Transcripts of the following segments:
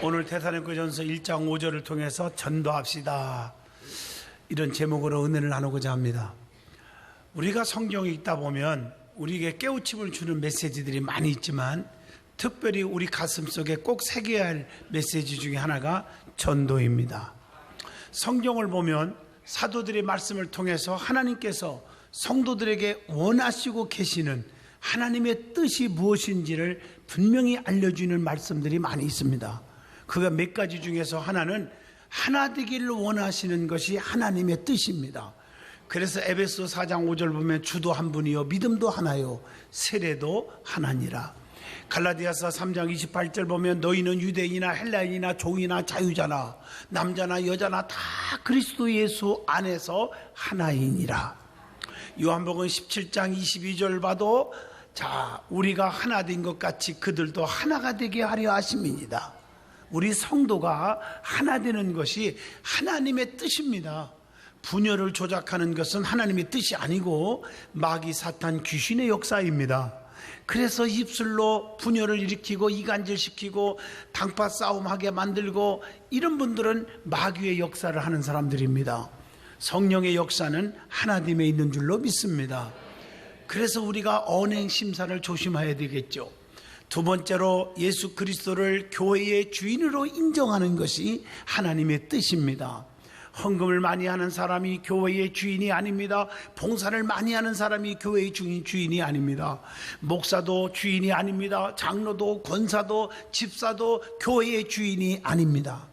오늘 데살로니가전서 1장 5절을 통해서 전도합시다, 이런 제목으로 은혜를 나누고자 합니다. 우리가 성경에 있다 보면 우리에게 깨우침을 주는 메시지들이 많이 있지만 특별히 우리 가슴속에 꼭 새겨야 할 메시지 중에 하나가 전도입니다. 성경을 보면 사도들의 말씀을 통해서 하나님께서 성도들에게 원하시고 계시는 하나님의 뜻이 무엇인지를 분명히 알려주는 말씀들이 많이 있습니다. 그가 몇 가지 중에서 하나는 하나 되기를 원하시는 것이 하나님의 뜻입니다. 그래서 에베소 4장 5절 보면 주도 한 분이요 믿음도 하나요 세례도 하나니라. 갈라디아서 3장 28절 보면 너희는 유대인이나 헬라인이나 종이나 자유자나 남자나 여자나 다 그리스도 예수 안에서 하나이니라. 요한복음 17장 22절 봐도 우리가 하나 된 것 같이 그들도 하나가 되게 하려 하심이니라. 우리 성도가 하나 되는 것이 하나님의 뜻입니다. 분열을 조작하는 것은 하나님의 뜻이 아니고 마귀 사탄 귀신의 역사입니다. 그래서 입술로 분열을 일으키고 이간질시키고 당파 싸움하게 만들고 이런 분들은 마귀의 역사를 하는 사람들입니다. 성령의 역사는 하나됨에 있는 줄로 믿습니다. 그래서 우리가 언행 심사를 조심해야 되겠죠. 두 번째로 예수 그리스도를 교회의 주인으로 인정하는 것이 하나님의 뜻입니다. 헌금을 많이 하는 사람이 교회의 주인이 아닙니다. 봉사를 많이 하는 사람이 교회의 주인이 아닙니다. 목사도 주인이 아닙니다. 장로도 권사도 집사도 교회의 주인이 아닙니다.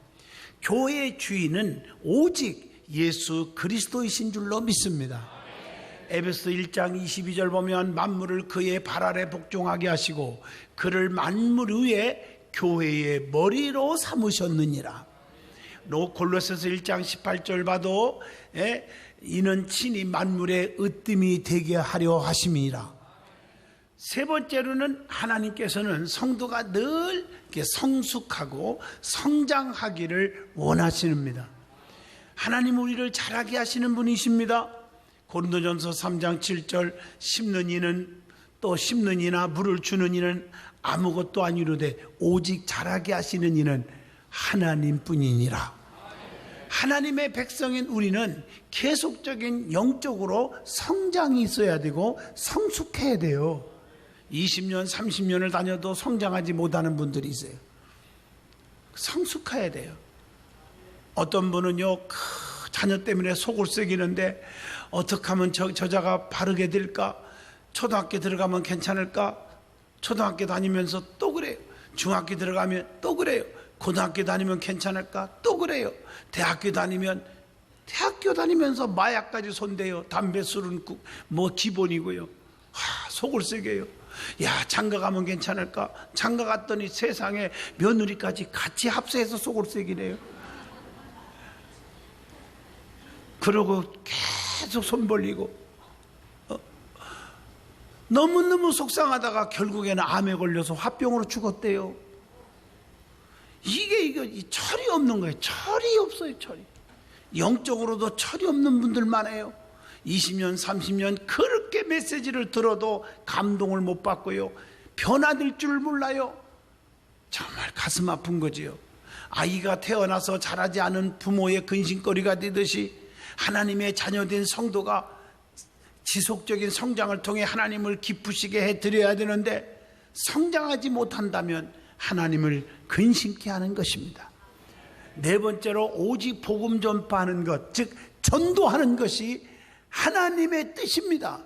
교회의 주인은 오직 예수 그리스도이신 줄로 믿습니다. 에베소 1장 22절 보면 만물을 그의 발 아래 복종하게 하시고 그를 만물 위에 교회의 머리로 삼으셨느니라. 골로새서 1장 18절 봐도 이는 친히 만물의 으뜸이 되게 하려 하심이라. 세 번째로는 하나님께서는 성도가 늘 성숙하고 성장하기를 원하십니다. 하나님 우리를 자라게 하시는 분이십니다. 고린도전서 3장 7절 심는 이는 또 심는 이나 물을 주는 이는 아무것도 아니로되 오직 자라게 하시는 이는 하나님뿐이니라. 하나님의 백성인 우리는 계속적인 영적으로 성장이 있어야 되고 성숙해야 돼요. 20년 30년을 다녀도 성장하지 못하는 분들이 있어요. 성숙해야 돼요. 어떤 분은요 자녀 때문에 속을 썩이는데 어떻게 하면 저자가 바르게 될까? 초등학교 들어가면 괜찮을까? 초등학교 다니면서 또 그래요. 중학교 들어가면 또 그래요. 고등학교 다니면 괜찮을까? 또 그래요. 대학교 다니면서 마약까지 손대요. 담배 술은 기본이고요. 속을 썩여요. 야, 장가 가면 괜찮을까? 장가 갔더니 세상에 며느리까지 같이 합세해서 속을 썩이래요. 그러고 계속 손 벌리고 너무너무 속상하다가 결국에는 암에 걸려서 화병으로 죽었대요. 이게 철이 없는 거예요. 철이 없어요. 철이. 영적으로도 철이 없는 분들 많아요. 20년 30년 그렇게 메시지를 들어도 감동을 못 받고요. 변화될 줄 몰라요. 정말 가슴 아픈 거지요. 아이가 태어나서 자라지 않은 부모의 근심거리가 되듯이 하나님의 자녀된 성도가 지속적인 성장을 통해 하나님을 기쁘시게 해드려야 되는데 성장하지 못한다면 하나님을 근심케 하는 것입니다. 네 번째로 오직 복음 전파하는 것, 즉 전도하는 것이 하나님의 뜻입니다.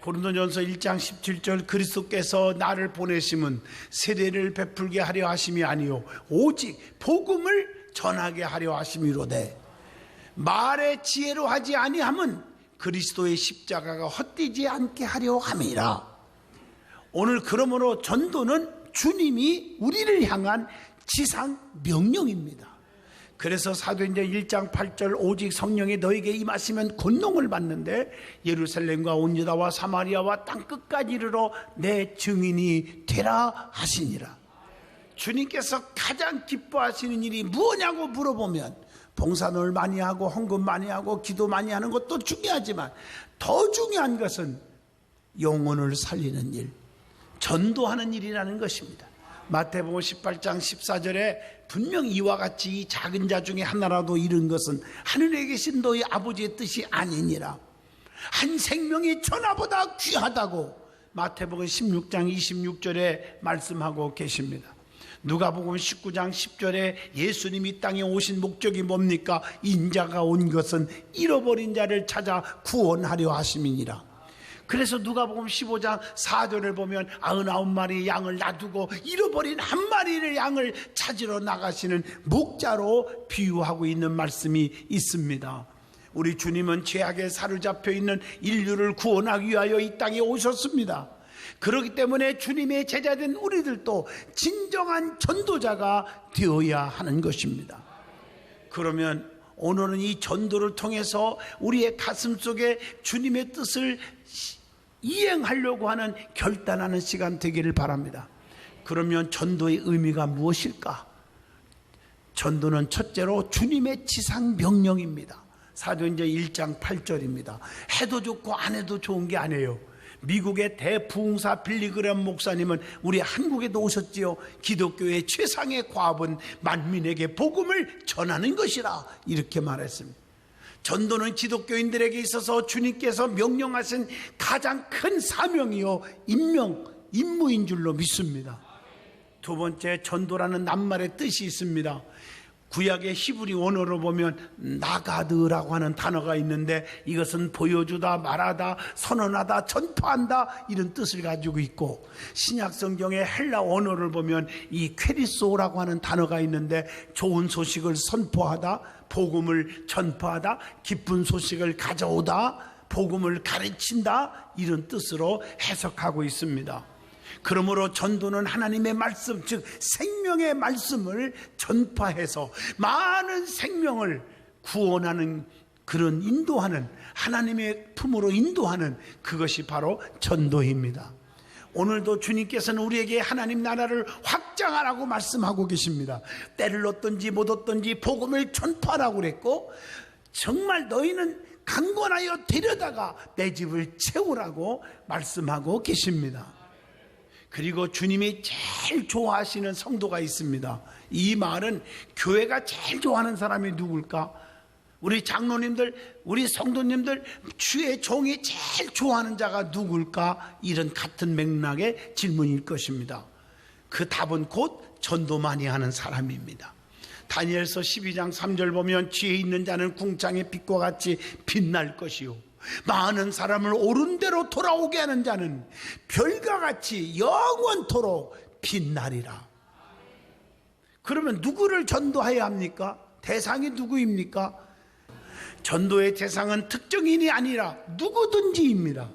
고린도전서 1장 17절 그리스도께서 나를 보내심은 세례를 베풀게 하려 하심이 아니요 오직 복음을 전하게 하려 하심이로되 말의 지혜로 하지 아니함은 그리스도의 십자가가 헛되지 않게 하려 함이라. 오늘 그러므로 전도는 주님이 우리를 향한 지상 명령입니다. 그래서 사도행전 1장 8절 오직 성령이 너에게 임하시면 권능을 받는데 예루살렘과 온 유다와 사마리아와 땅끝까지 이르러 내 증인이 되라 하시니라. 주님께서 가장 기뻐하시는 일이 무엇냐고 물어보면 봉사를 많이 하고 헌금 많이 하고 기도 많이 하는 것도 중요하지만 더 중요한 것은 영혼을 살리는 일, 전도하는 일이라는 것입니다. 마태복음 18장 14절에 분명 이와 같이 이 작은 자 중에 하나라도 잃은 것은 하늘에 계신 너희 아버지의 뜻이 아니니라. 한 생명이 천하보다 귀하다고 마태복음 16장 26절에 말씀하고 계십니다. 누가복음 19장 10절에 예수님이 땅에 오신 목적이 뭡니까? 인자가 온 것은 잃어버린 자를 찾아 구원하려 하심이니라. 그래서 누가복음 15장 4절을 보면 99마리의 양을 놔두고 잃어버린 한 마리의 양을 찾으러 나가시는 목자로 비유하고 있는 말씀이 있습니다. 우리 주님은 죄악에 사로잡혀 있는 인류를 구원하기 위하여 이 땅에 오셨습니다. 그렇기 때문에 주님의 제자된 우리들도 진정한 전도자가 되어야 하는 것입니다. 그러면 오늘은 이 전도를 통해서 우리의 가슴 속에 주님의 뜻을 이행하려고 하는 결단하는 시간 되기를 바랍니다. 그러면 전도의 의미가 무엇일까? 전도는 첫째로 주님의 지상 명령입니다. 사도행전 1장 8절입니다. 해도 좋고 안 해도 좋은 게 아니에요. 미국의 대부흥사 빌리그램 목사님은 우리 한국에도 오셨지요. 기독교의 최상의 과업은 만민에게 복음을 전하는 것이라 이렇게 말했습니다. 전도는 기독교인들에게 있어서 주님께서 명령하신 가장 큰 사명이요 임무인 줄로 믿습니다. 두 번째, 전도라는 낱말의 뜻이 있습니다. 구약의 히브리 원어로 보면 나가드라고 하는 단어가 있는데 이것은 보여주다, 말하다, 선언하다, 전파한다 이런 뜻을 가지고 있고, 신약 성경의 헬라 원어를 보면 이 퀘리소라고 하는 단어가 있는데 좋은 소식을 선포하다, 복음을 전파하다, 기쁜 소식을 가져오다, 복음을 가르친다 이런 뜻으로 해석하고 있습니다. 그러므로 전도는 하나님의 말씀, 즉 생명의 말씀을 전파해서 많은 생명을 구원하는, 그런 인도하는, 하나님의 품으로 인도하는, 그것이 바로 전도입니다. 오늘도 주님께서는 우리에게 하나님 나라를 확장하라고 말씀하고 계십니다. 때를 얻든지 못 얻든지 복음을 전파하라고 그랬고, 정말 너희는 강권하여 데려다가 내 집을 채우라고 말씀하고 계십니다. 그리고 주님이 제일 좋아하시는 성도가 있습니다. 이 말은 교회가 제일 좋아하는 사람이 누굴까? 우리 장로님들, 우리 성도님들, 주의 종이 제일 좋아하는 자가 누굴까? 이런 같은 맥락의 질문일 것입니다. 그 답은 곧 전도 많이 하는 사람입니다. 다니엘서 12장 3절 보면 지혜 있는 자는 궁창의 빛과 같이 빛날 것이요, 많은 사람을 옳은 대로 돌아오게 하는 자는 별과 같이 영원토록 빛나리라. 그러면 누구를 전도해야 합니까? 대상이 누구입니까? 전도의 대상은 특정인이 아니라 누구든지입니다.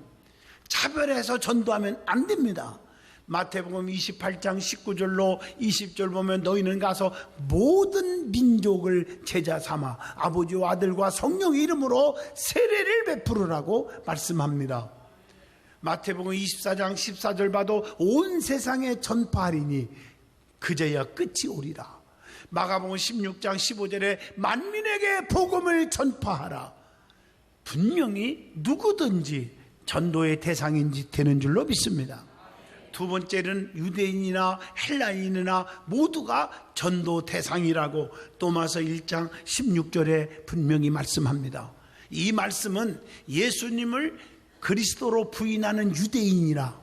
차별해서 전도하면 안 됩니다. 마태복음 28장 19절로 20절 보면 너희는 가서 모든 민족을 제자 삼아 아버지와 아들과 성령의 이름으로 세례를 베푸르라고 말씀합니다. 마태복음 24장 14절 봐도 온 세상에 전파하리니 그제야 끝이 오리라. 마가복음 16장 15절에 만민에게 복음을 전파하라. 분명히 누구든지 전도의 대상인지 되는 줄로 믿습니다. 두 번째는 유대인이나 헬라인이나 모두가 전도 대상이라고 또마서 1장 16절에 분명히 말씀합니다. 이 말씀은 예수님을 그리스도로 부인하는 유대인이나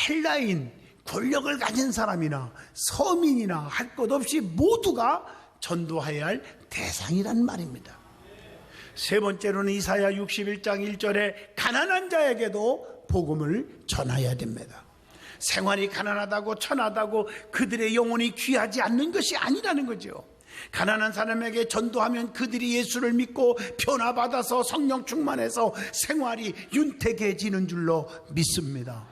헬라인, 권력을 가진 사람이나 서민이나 할 것 없이 모두가 전도해야 할 대상이란 말입니다. 세 번째로는 이사야 61장 1절에 가난한 자에게도 복음을 전해야 됩니다. 생활이 가난하다고 천하다고 그들의 영혼이 귀하지 않는 것이 아니라는 거죠. 가난한 사람에게 전도하면 그들이 예수를 믿고 변화받아서 성령 충만해서 생활이 윤택해지는 줄로 믿습니다.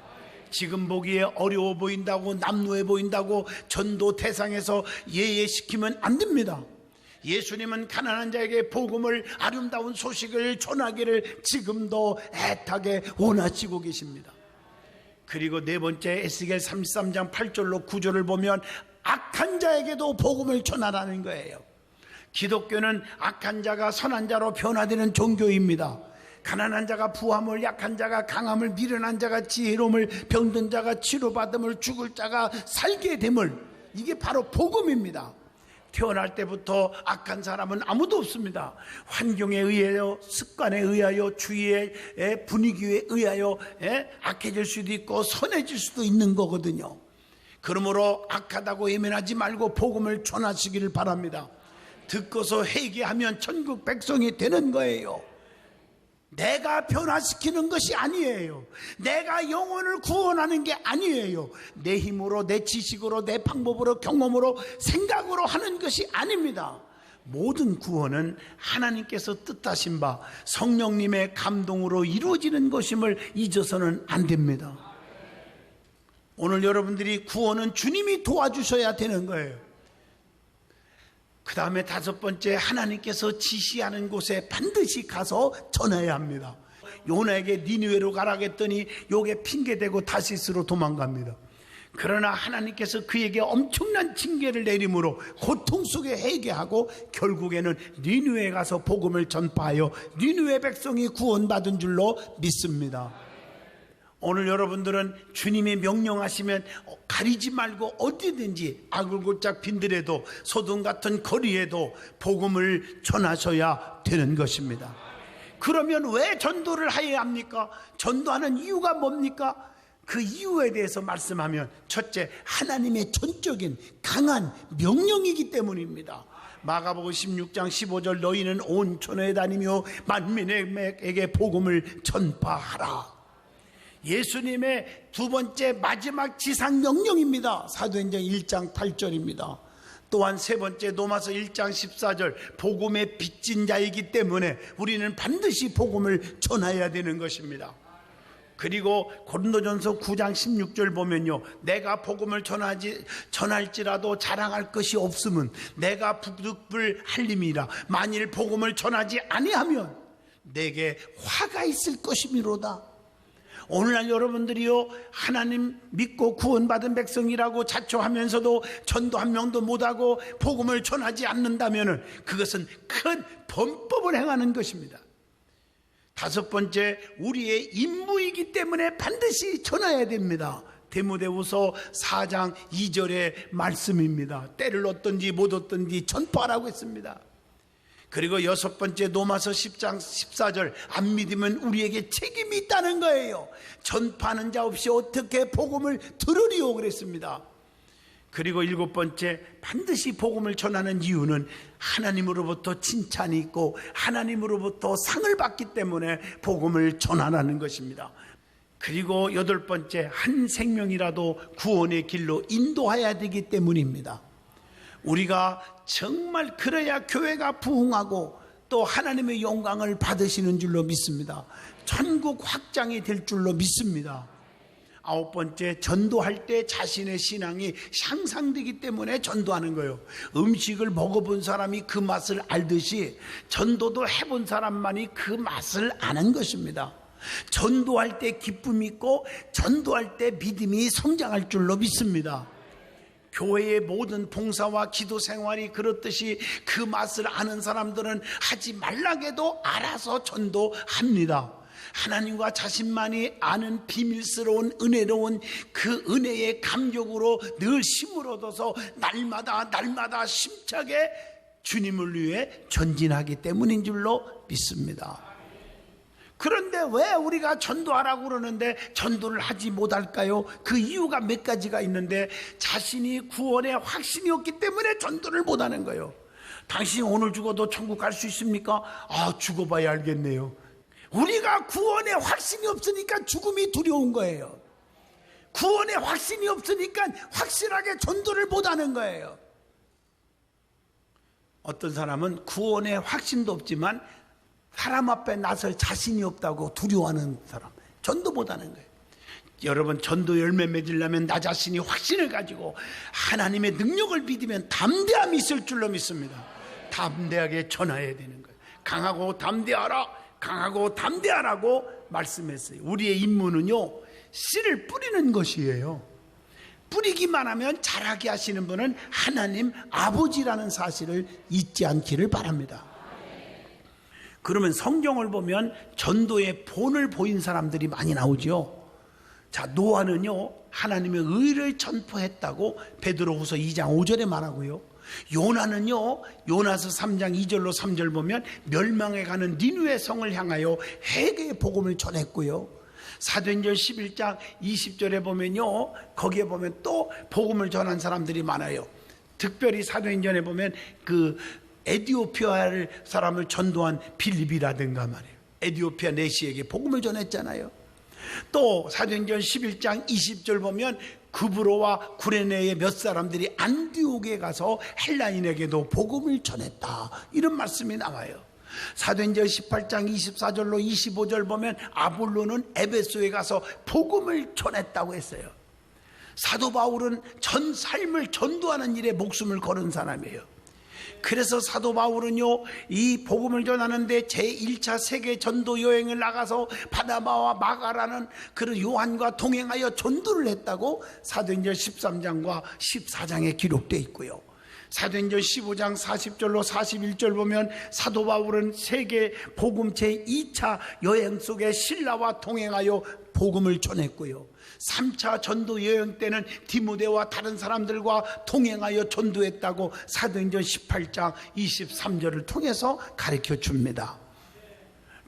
지금 보기에 어려워 보인다고, 남루해 보인다고 전도 대상에서 예외시키면 안 됩니다. 예수님은 가난한 자에게 복음을, 아름다운 소식을 전하기를 지금도 애타게 원하시고 계십니다. 그리고 네 번째, 에스겔 33장 8절로 9절을 보면 악한 자에게도 복음을 전하라는 거예요. 기독교는 악한 자가 선한 자로 변화되는 종교입니다. 가난한 자가 부함을, 약한 자가 강함을, 미련한 자가 지혜로움을, 병든 자가 치료받음을, 죽을 자가 살게 됨을, 이게 바로 복음입니다. 태어날 때부터 악한 사람은 아무도 없습니다. 환경에 의하여, 습관에 의하여, 주위의 분위기에 의하여 악해질 수도 있고 선해질 수도 있는 거거든요. 그러므로 악하다고 외면하지 말고 복음을 전하시기를 바랍니다. 듣고서 회개하면 천국 백성이 되는 거예요. 내가 변화시키는 것이 아니에요. 내가 영혼을 구원하는 게 아니에요. 내 힘으로, 내 지식으로, 내 방법으로, 경험으로, 생각으로 하는 것이 아닙니다. 모든 구원은 하나님께서 뜻하신 바 성령님의 감동으로 이루어지는 것임을 잊어서는 안 됩니다. 오늘 여러분들이 구원은 주님이 도와주셔야 되는 거예요. 그 다음에 다섯 번째, 하나님께서 지시하는 곳에 반드시 가서 전해야 합니다. 요나에게 니느웨로 가라 했더니 요게 핑계대고 다시스로 도망갑니다. 그러나 하나님께서 그에게 엄청난 징계를 내림으로 고통 속에 회개하고 결국에는 니느웨에 가서 복음을 전파하여 니느웨 백성이 구원받은 줄로 믿습니다. 오늘 여러분들은 주님이 명령하시면 가리지 말고 어디든지 악을 골짝 빈들에도 소돔 같은 거리에도 복음을 전하셔야 되는 것입니다. 그러면 왜 전도를 해야 합니까? 전도하는 이유가 뭡니까? 그 이유에 대해서 말씀하면 첫째, 하나님의 전적인 강한 명령이기 때문입니다. 마가복음 16장 15절 너희는 온 천하에 다니며 만민에게 복음을 전파하라. 예수님의 두 번째 마지막 지상 명령입니다. 사도행전 1장 8절입니다. 또한 세 번째 로마서 1장 14절 복음의 빚진 자이기 때문에 우리는 반드시 복음을 전해야 되는 것입니다. 그리고 고린도전서 9장 16절 보면요, 내가 복음을 전할지라도 자랑할 것이 없으면 내가 부득불 할림이라. 만일 복음을 전하지 아니하면 내게 화가 있을 것이미로다. 오늘날 여러분들이요, 하나님 믿고 구원받은 백성이라고 자초하면서도 전도 한 명도 못하고 복음을 전하지 않는다면 그것은 큰 범법을 행하는 것입니다. 다섯 번째, 우리의 임무이기 때문에 반드시 전해야 됩니다. 디모데후서 4장 2절의 말씀입니다. 때를 얻든지 못 얻든지 전파하라고 했습니다. 그리고 여섯 번째 로마서 10장 14절 안 믿으면 우리에게 책임이 있다는 거예요. 전파하는 자 없이 어떻게 복음을 들으리요 그랬습니다. 그리고 일곱 번째, 반드시 복음을 전하는 이유는 하나님으로부터 칭찬이 있고 하나님으로부터 상을 받기 때문에 복음을 전하라는 것입니다. 그리고 여덟 번째, 한 생명이라도 구원의 길로 인도해야 되기 때문입니다. 우리가 정말 그래야 교회가 부흥하고 또 하나님의 영광을 받으시는 줄로 믿습니다. 천국 확장이 될 줄로 믿습니다. 아홉 번째, 전도할 때 자신의 신앙이 향상되기 때문에 전도하는 거예요. 음식을 먹어본 사람이 그 맛을 알듯이 전도도 해본 사람만이 그 맛을 아는 것입니다. 전도할 때 기쁨이 있고 전도할 때 믿음이 성장할 줄로 믿습니다. 교회의 모든 봉사와 기도 생활이 그렇듯이 그 맛을 아는 사람들은 하지 말라게도 알아서 전도합니다. 하나님과 자신만이 아는 비밀스러운 은혜로운 그 은혜의 감격으로 늘 힘을 얻어서 날마다 힘차게 주님을 위해 전진하기 때문인 줄로 믿습니다. 그런데 왜 우리가 전도하라고 그러는데 전도를 하지 못할까요? 그 이유가 몇 가지가 있는데 자신이 구원의 확신이 없기 때문에 전도를 못하는 거예요. 당신이 오늘 죽어도 천국 갈 수 있습니까? 죽어봐야 알겠네요. 우리가 구원의 확신이 없으니까 죽음이 두려운 거예요. 구원의 확신이 없으니까 확실하게 전도를 못하는 거예요. 어떤 사람은 구원의 확신도 없지만 사람 앞에 나설 자신이 없다고 두려워하는 사람, 전도 못하는 거예요. 여러분, 전도 열매 맺으려면 나 자신이 확신을 가지고 하나님의 능력을 믿으면 담대함이 있을 줄로 믿습니다. 담대하게 전해야 되는 거예요. 강하고 담대하라, 강하고 담대하라고 말씀했어요. 우리의 임무는요, 씨를 뿌리는 것이에요. 뿌리기만 하면 자라게 하시는 분은 하나님 아버지라는 사실을 잊지 않기를 바랍니다. 그러면 성경을 보면 전도의 본을 보인 사람들이 많이 나오죠. 자, 노아는요 하나님의 의를 전포했다고 베드로후서 2장 5절에 말하고요. 요나는요 요나서 3장 2절로 3절 보면 멸망해 가는 니느웨 성을 향하여 회개의 복음을 전했고요. 사도행전 11장 20절에 보면요 거기에 보면 또 복음을 전한 사람들이 많아요. 특별히 사도행전에 보면 그 에디오피아 사람을 전도한 빌립이라든가 말이에요. 에디오피아 내시에게 복음을 전했잖아요. 또 사도행전 11장 20절 보면 구브로와 구레네의 몇 사람들이 안디옥에 가서 헬라인에게도 복음을 전했다, 이런 말씀이 나와요. 사도행전 18장 24절로 25절 보면 아볼로는 에베소에 가서 복음을 전했다고 했어요. 사도 바울은 전 삶을 전도하는 일에 목숨을 거는 사람이에요. 그래서 사도 바울은요 이 복음을 전하는데 제1차 세계 전도 여행을 나가서 바나바와 마가라는 그런 요한과 동행하여 전도를 했다고 사도행전 13장과 14장에 기록되어 있고요. 사도행전 15장 40절로 41절 보면 사도 바울은 세계 복음 제2차 여행 속에 신라와 동행하여 복음을 전했고요. 3차 전도 여행 때는 디모데와 다른 사람들과 동행하여 전도했다고 사도행전 18장 23절을 통해서 가르쳐 줍니다.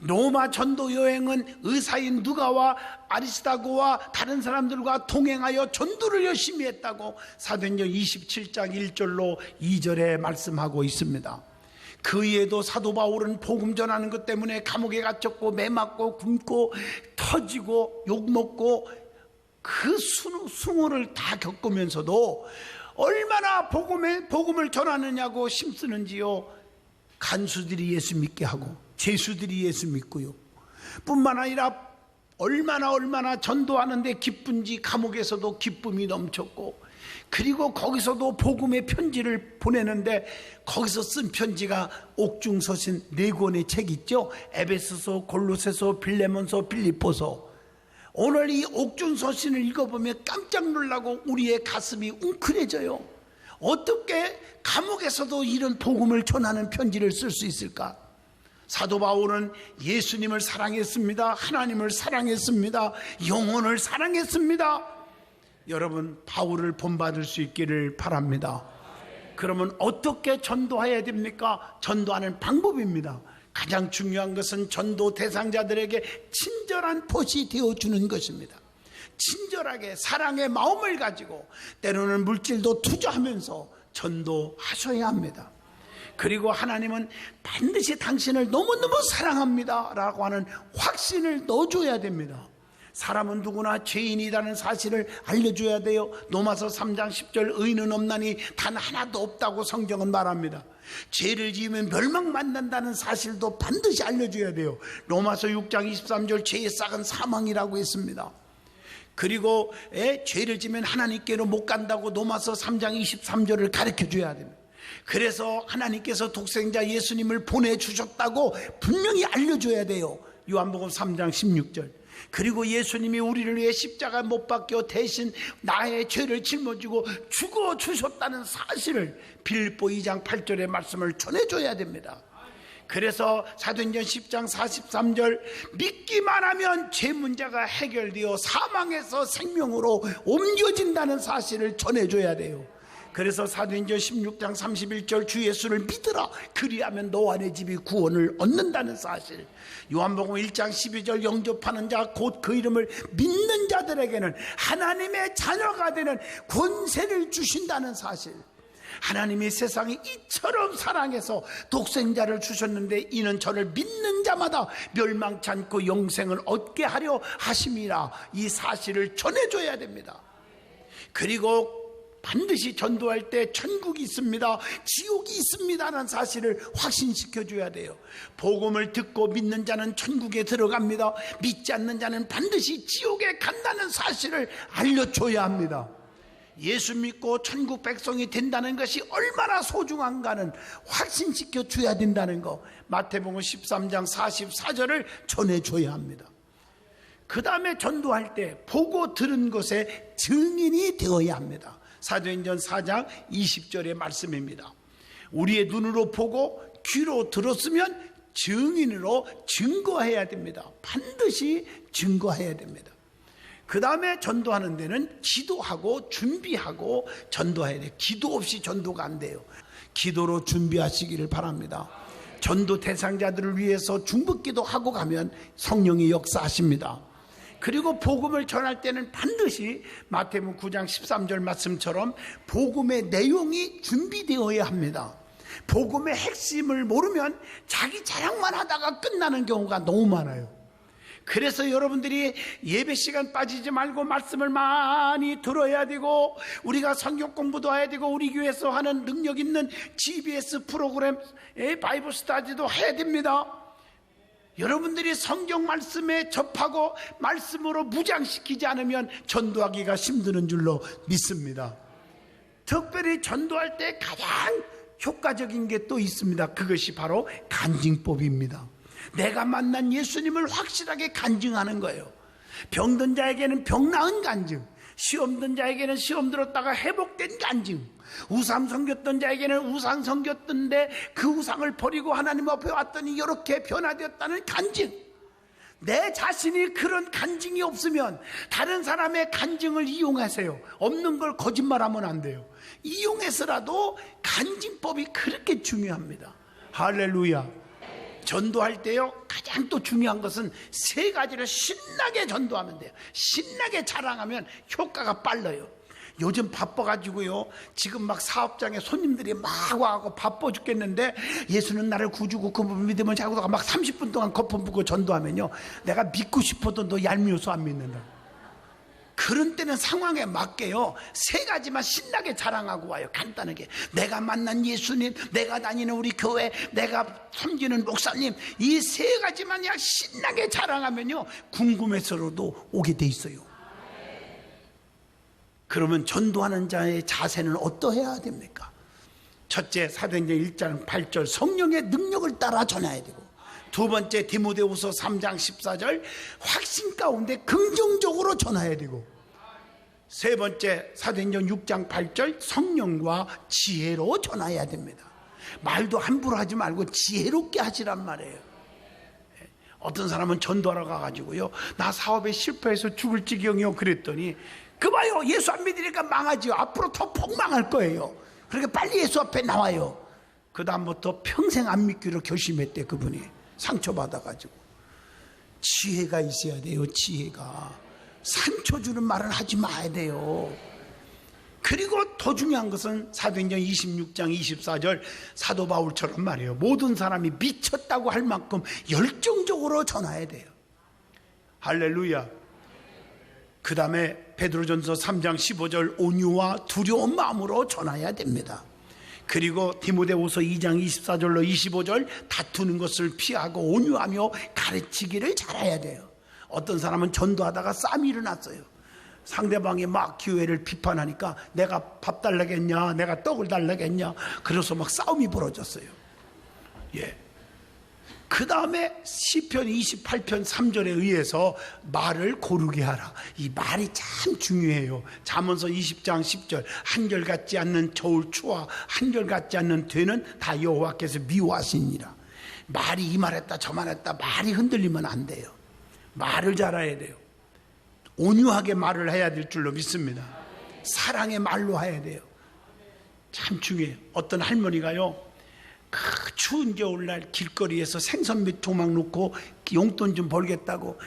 로마 전도 여행은 의사인 누가와 아리스다고와 다른 사람들과 동행하여 전도를 열심히 했다고 사도행전 27장 1절로 2절에 말씀하고 있습니다. 그 이에도 사도 바울은 복음 전하는 것 때문에 감옥에 갇혔고 매 맞고 굶고 터지고 욕먹고 그 수모를 다 겪으면서도 얼마나 복음을 전하느냐고 힘쓰는지요. 간수들이 예수 믿게 하고 제수들이 예수 믿고요. 뿐만 아니라 얼마나 전도하는데 기쁜지 감옥에서도 기쁨이 넘쳤고, 그리고 거기서도 복음의 편지를 보내는데 거기서 쓴 편지가 옥중서신 4권의 책 있죠. 에베소서, 골로새서, 빌레몬서, 빌립보서. 오늘 이 옥중서신을 읽어보면 깜짝 놀라고 우리의 가슴이 웅크려져요. 어떻게 감옥에서도 이런 복음을 전하는 편지를 쓸 수 있을까? 사도 바울은 예수님을 사랑했습니다. 하나님을 사랑했습니다. 영혼을 사랑했습니다. 여러분, 바울을 본받을 수 있기를 바랍니다. 그러면 어떻게 전도해야 됩니까? 전도하는 방법입니다. 가장 중요한 것은 전도 대상자들에게 친절한 벗이 되어주는 것입니다. 친절하게 사랑의 마음을 가지고 때로는 물질도 투자하면서 전도하셔야 합니다. 그리고 하나님은 반드시 당신을 너무너무 사랑합니다 라고 하는 확신을 넣어줘야 됩니다. 사람은 누구나 죄인이라는 사실을 알려줘야 돼요. 로마서 3장 10절 의인은 없나니 단 하나도 없다고 성경은 말합니다. 죄를 지으면 멸망받는다는 사실도 반드시 알려줘야 돼요. 로마서 6장 23절 죄의 싹은 사망이라고 했습니다. 그리고 죄를 지면 하나님께로 못 간다고 로마서 3장 23절을 가르쳐줘야 됩니다. 그래서 하나님께서 독생자 예수님을 보내주셨다고 분명히 알려줘야 돼요. 요한복음 3장 16절. 그리고 예수님이 우리를 위해 십자가 못 박혀 대신 나의 죄를 짊어지고 죽어주셨다는 사실을 빌립보 2장 8절의 말씀을 전해줘야 됩니다. 그래서 사도행전 10장 43절 믿기만 하면 죄 문제가 해결되어 사망에서 생명으로 옮겨진다는 사실을 전해줘야 돼요. 그래서 사도행전 16장 31절 주 예수를 믿으라 그리하면 너와 내 집이 구원을 얻는다는 사실, 요한복음 1장 12절 영접하는 자 곧 그 이름을 믿는 자들에게는 하나님의 자녀가 되는 권세를 주신다는 사실, 하나님이 세상이 이처럼 사랑해서 독생자를 주셨는데 이는 저를 믿는 자마다 멸망치 않고 영생을 얻게 하려 하심이라, 이 사실을 전해줘야 됩니다. 그리고 반드시 전도할 때 천국이 있습니다, 지옥이 있습니다라는 사실을 확신시켜줘야 돼요. 복음을 듣고 믿는 자는 천국에 들어갑니다. 믿지 않는 자는 반드시 지옥에 간다는 사실을 알려줘야 합니다. 예수 믿고 천국 백성이 된다는 것이 얼마나 소중한가는 확신시켜줘야 된다는 거, 마태복음 13장 44절을 전해줘야 합니다. 그 다음에 전도할 때 보고 들은 것에 증인이 되어야 합니다. 사도행전 4장 20절의 말씀입니다. 우리의 눈으로 보고 귀로 들었으면 증인으로 증거해야 됩니다. 반드시 증거해야 됩니다. 그 다음에 전도하는 데는 기도하고 준비하고 전도해야 돼요. 기도 없이 전도가 안 돼요. 기도로 준비하시기를 바랍니다. 전도 대상자들을 위해서 중보기도 하고 가면 성령이 역사하십니다. 그리고 복음을 전할 때는 반드시 마태복음 9장 13절 말씀처럼 복음의 내용이 준비되어야 합니다. 복음의 핵심을 모르면 자기 자랑만 하다가 끝나는 경우가 너무 많아요. 그래서 여러분들이 예배 시간 빠지지 말고 말씀을 많이 들어야 되고, 우리가 성경 공부도 해야 되고, 우리 교회에서 하는 능력 있는 GBS 프로그램 바이블 스터디도 해야 됩니다. 여러분들이 성경 말씀에 접하고 말씀으로 무장시키지 않으면 전도하기가 힘드는 줄로 믿습니다. 특별히 전도할 때 가장 효과적인 게 또 있습니다. 그것이 바로 간증법입니다. 내가 만난 예수님을 확실하게 간증하는 거예요. 병든 자에게는 병 나은 간증, 시험 든 자에게는 시험 들었다가 회복된 간증, 우상 섬겼던 자에게는 우상 섬겼던데 그 우상을 버리고 하나님 앞에 왔더니 이렇게 변화되었다는 간증. 내 자신이 그런 간증이 없으면 다른 사람의 간증을 이용하세요. 없는 걸 거짓말하면 안 돼요. 이용해서라도 간증법이 그렇게 중요합니다. 할렐루야. 전도할 때요, 가장 또 중요한 것은 세 가지를 신나게 전도하면 돼요. 신나게 자랑하면 효과가 빨라요. 요즘 바빠가지고요, 지금 막 사업장에 손님들이 막 와서 바빠 죽겠는데 예수는 나를 구주고 그 믿음을 자고다가 막 30분 동안 거품 부고 전도하면요, 내가 믿고 싶어도 너 얄미워서 안 믿는다. 그런 때는 상황에 맞게요, 세 가지만 신나게 자랑하고 와요. 간단하게 내가 만난 예수님, 내가 다니는 우리 교회, 내가 섬기는 목사님, 이 세 가지만 그냥 신나게 자랑하면요, 궁금해서라도 오게 돼 있어요. 그러면 전도하는 자의 자세는 어떠해야 됩니까? 첫째, 사도행전 1장 8절 성령의 능력을 따라 전해야 되고, 두 번째 디모데후서 3장 14절 확신 가운데 긍정적으로 전해야 되고, 세 번째 사도행전 6장 8절 성령과 지혜로 전해야 됩니다. 말도 함부로 하지 말고 지혜롭게 하시란 말이에요. 어떤 사람은 전도하러 가가지고요, 나 사업에 실패해서 죽을 지경이요 그랬더니, 그 봐요, 예수 안 믿으니까 망하지요. 앞으로 더 폭망할 거예요. 그러니까 빨리 예수 앞에 나와요. 그 다음부터 평생 안 믿기로 결심했대. 그분이 상처받아가지고. 지혜가 있어야 돼요. 지혜가. 상처 주는 말은 하지 마야 돼요. 그리고 더 중요한 것은 사도행전 26장 24절 사도 바울처럼 말이에요, 모든 사람이 미쳤다고 할 만큼 열정적으로 전해야 돼요. 할렐루야. 그 다음에 베드로전서 3장 15절 온유와 두려운 마음으로 전해야 됩니다. 그리고 디모데후서 2장 24절로 25절 다투는 것을 피하고 온유하며 가르치기를 잘해야 돼요. 어떤 사람은 전도하다가 싸움이 일어났어요. 상대방이 막 교회를 비판하니까 내가 밥 달라겠냐, 내가 떡을 달라겠냐, 그래서 막 싸움이 벌어졌어요. 예. 그 다음에 시편 28편 3절에 의해서 말을 고르게 하라. 이 말이 참 중요해요. 잠언서 20장 10절 한결같지 않는 저울추와 한결같지 않는 되는 다 여호와께서 미워하시니라. 말이 이 말했다 저 말했다 말이 흔들리면 안 돼요. 말을 잘해야 돼요. 온유하게 말을 해야 될 줄로 믿습니다. 사랑의 말로 해야 돼요. 참 중요해요. 어떤 할머니가요, 그 추운 겨울날 길거리에서 생선 몇 조각 놓고 용돈 좀 벌겠다고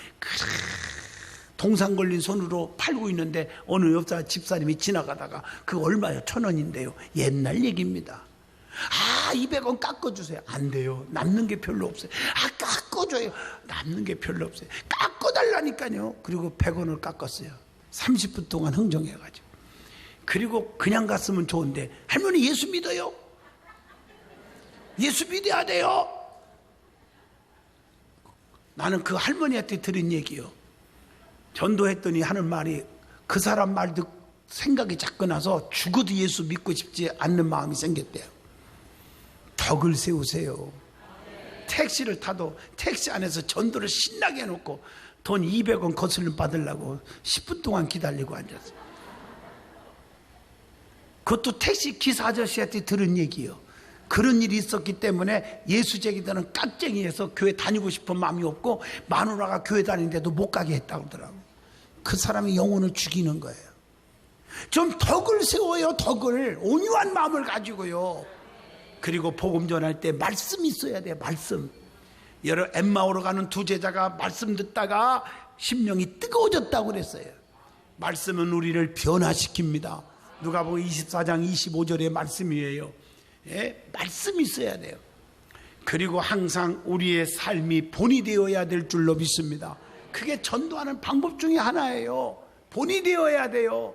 동상 걸린 손으로 팔고 있는데 어느 여자 집사님이 지나가다가 그 얼마요? 1,000원인데요. 옛날 얘기입니다. 200원 깎아주세요. 안 돼요. 남는 게 별로 없어요. 깎아줘요. 남는 게 별로 없어요. 깎아달라니까요. 그리고 100원을 깎았어요. 30분 동안 흥정해가지고. 그리고 그냥 갔으면 좋은데, 할머니 예수 믿어요? 예수 믿어야 돼요. 나는 그 할머니한테 들은 얘기요, 전도했더니 하는 말이, 그 사람 말 듣고 생각이 자꾸 나서 죽어도 예수 믿고 싶지 않는 마음이 생겼대요. 덕을 세우세요. 택시를 타도 택시 안에서 전도를 신나게 해놓고 돈 200원 거슬림 받으려고 10분 동안 기다리고 앉았어요. 그것도 택시 기사 아저씨한테 들은 얘기요. 그런 일이 있었기 때문에 예수 제기들은 깍쟁이에서 교회 다니고 싶은 마음이 없고 마누라가 교회 다니는데도 못 가게 했다고 하더라고요. 그 사람의 영혼을 죽이는 거예요. 좀 덕을 세워요. 덕을, 온유한 마음을 가지고요. 그리고 복음 전할 때 말씀이 있어야 돼요. 말씀. 여러 엠마오로 가는 두 제자가 말씀 듣다가 심령이 뜨거워졌다고 그랬어요. 말씀은 우리를 변화시킵니다. 누가복음 24장 25절의 말씀이에요. 예? 말씀이 있어야 돼요. 그리고 항상 우리의 삶이 본이 되어야 될 줄로 믿습니다. 그게 전도하는 방법 중에 하나예요. 본이 되어야 돼요.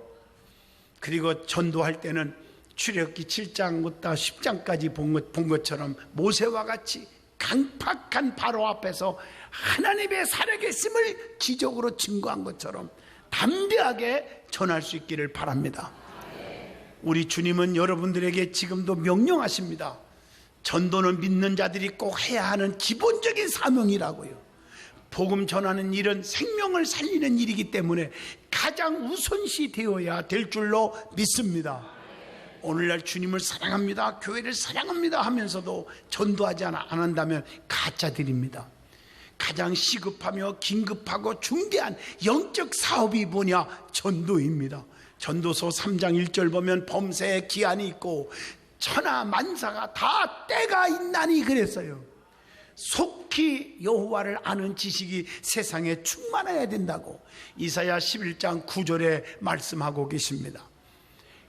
그리고 전도할 때는 출애굽기 7장부터 10장까지 본 것처럼 모세와 같이 강팍한 바로 앞에서 하나님의 살아계심을 기적으로 증거한 것처럼 담대하게 전할 수 있기를 바랍니다. 우리 주님은 여러분들에게 지금도 명령하십니다. 전도는 믿는 자들이 꼭 해야 하는 기본적인 사명이라고요. 복음 전하는 일은 생명을 살리는 일이기 때문에 가장 우선시 되어야 될 줄로 믿습니다. 오늘날 주님을 사랑합니다, 교회를 사랑합니다 하면서도 전도하지 안 한다면 가짜들입니다. 가장 시급하며 긴급하고 중대한 영적 사업이 뭐냐? 전도입니다. 전도서 3장 1절 보면 범사에 기한이 있고 천하 만사가 다 때가 있나니 그랬어요. 속히 여호와를 아는 지식이 세상에 충만해야 된다고 이사야 11장 9절에 말씀하고 계십니다.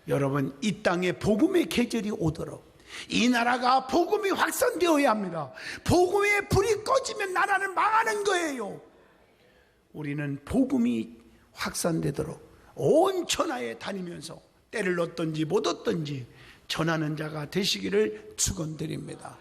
여러분, 이 땅에 복음의 계절이 오도록 이 나라가 복음이 확산되어야 합니다. 복음의 불이 꺼지면 나라는 망하는 거예요. 우리는 복음이 확산되도록 온 천하에 다니면서 때를 얻든지 못 얻든지 전하는 자가 되시기를 축원드립니다.